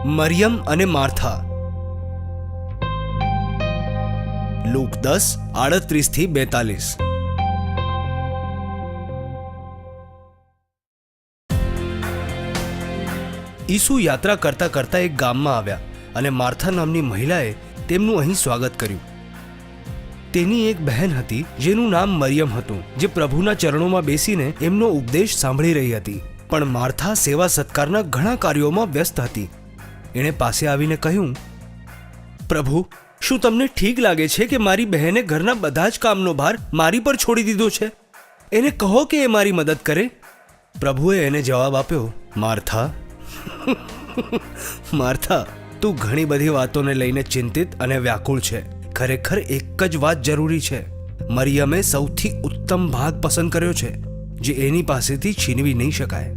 મરિયમ અને માર્થા. લૂક 10:38-42. ઈસુ યાત્રા કરતા કરતા એક ગામમાં આવ્યા અને માર્થા નામની મહિલાએ તેમનું અહીં સ્વાગત કર્યું. તેની એક બહેન હતી જેનું નામ મરિયમ હતું, જે પ્રભુના ચરણોમાં બેસીને એમનો ઉપદેશ સાંભળી રહી હતી. પણ માર્થા સેવા સત્કારના ઘણા કાર્યોમાં વ્યસ્ત હતી. એણે પાસે આવીને કહ્યું, પ્રભુ, શું તમને ઠીક લાગે છે કે મારી બહેને ઘરના બધા જ કામનો ભાર મારી પર છોડી દીધો છે? એને કહો કે એ મારી મદદ કરે. પ્રભુએ એને જવાબ આપ્યો, માર્થા, માર્થા, તું ઘણી બધી વાતોને લઈને ચિંતિત અને વ્યાકુળ છે. ખરેખર એક જ વાત જરૂરી છે. મરિયમે સૌથી ઉત્તમ ભાગ પસંદ કર્યો છે, જે એની પાસેથી છીનવી નહીં શકાય.